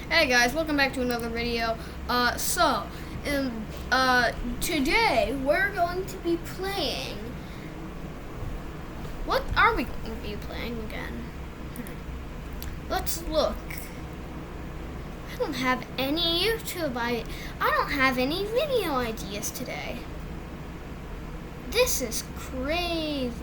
Hey guys, welcome back to another video. Today we're going to be playing. What are we going to be playing again? Let's look. I don't have any YouTube. I don't have any video ideas today. This is crazy.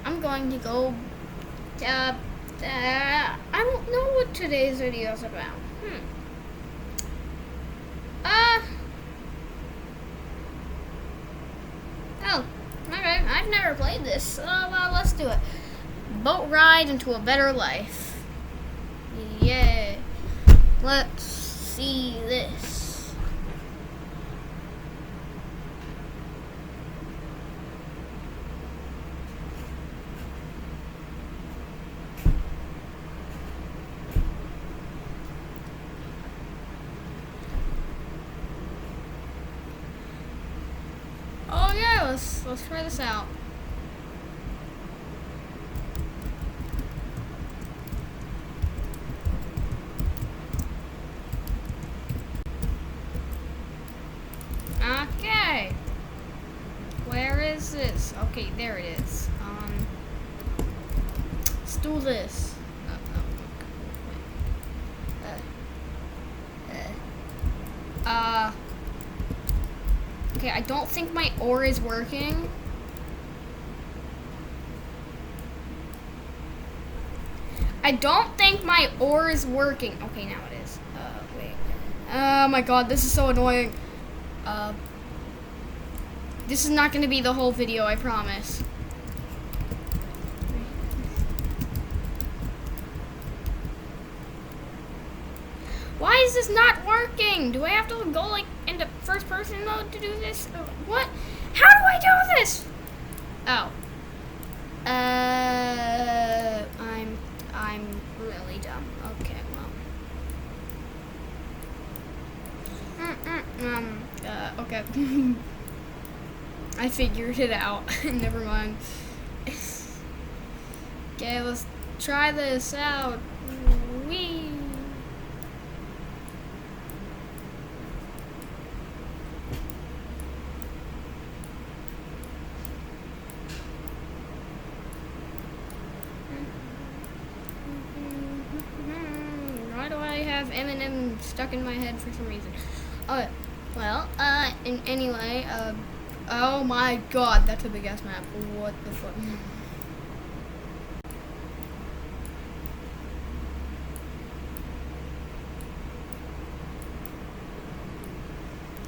I'm going to go. I don't know what today's video is about. Oh, okay. I've never played this. Well, let's do it. Boat ride into a better life. Yay. Let's see this. Oh yeah, let's try this out. Okay. Where is this? Okay, there it is. Let's do this. Okay, I don't think my oar is working. I don't think my oar is working. Okay, now it is. Wait. Oh my god, this is so annoying. This is not going to be the whole video, I promise. Why is this not working? Do I have to go like into first person mode to do this? What? How do I do this? Oh. I'm really dumb. Okay, well. Okay. I figured it out. Never mind. Okay, let's try this out. Whee! Why do I have Eminem stuck in my head for some reason? Okay, well, anyway, oh my god, that's a big ass map. What the fuck?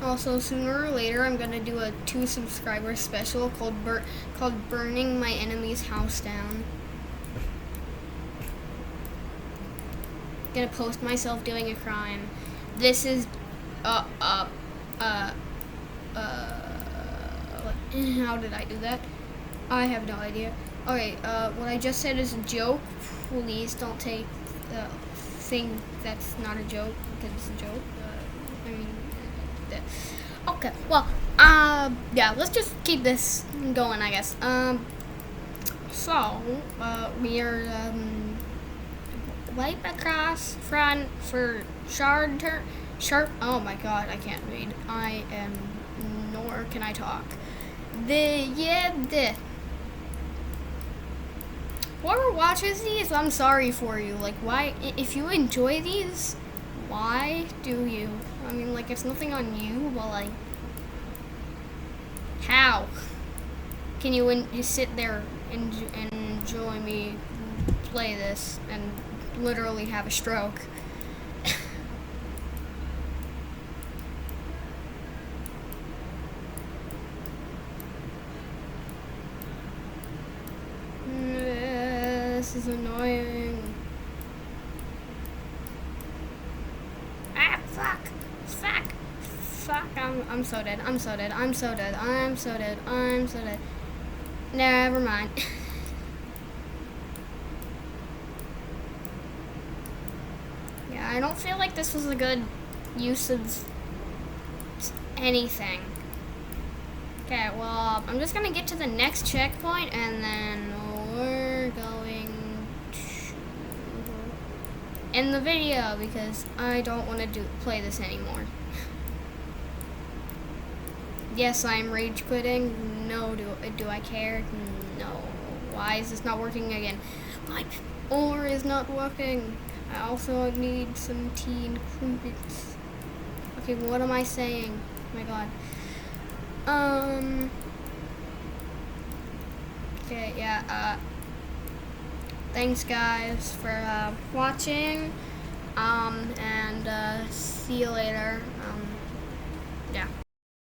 Also, sooner or later, I'm gonna do a 2 subscriber special called Burning My Enemy's House Down. Gonna post myself doing a crime. This is how did I do that? I have no idea. Okay, what I just said is a joke. Please don't take think that's not a joke because it's a joke. Okay, well, yeah, let's just keep this going, I guess. We are wipe across front for sharp. Oh my god, I can't read. I am, nor can I talk. Whoever watches these, I'm sorry for you. Like, why, if you enjoy these, why do you? I mean, like, it's nothing on you, but like, how can you just sit there and enjoy me play this and literally have a stroke? This is annoying. Fuck, I'm so dead. I'm so dead. I'm so dead. I'm so dead. I'm so dead. Never mind. Yeah, I don't feel like this was a good use of anything. Okay, well, I'm just gonna get to the next checkpoint and then we're going to end the video because I don't want to play this anymore. Yes, I'm rage quitting. No, do I care? No. Why is this not working again? My ore is not working. I also need some tea and crumpets. Okay, what am I saying? Oh my god. Okay, yeah, thanks guys for watching, and see you later. Yeah.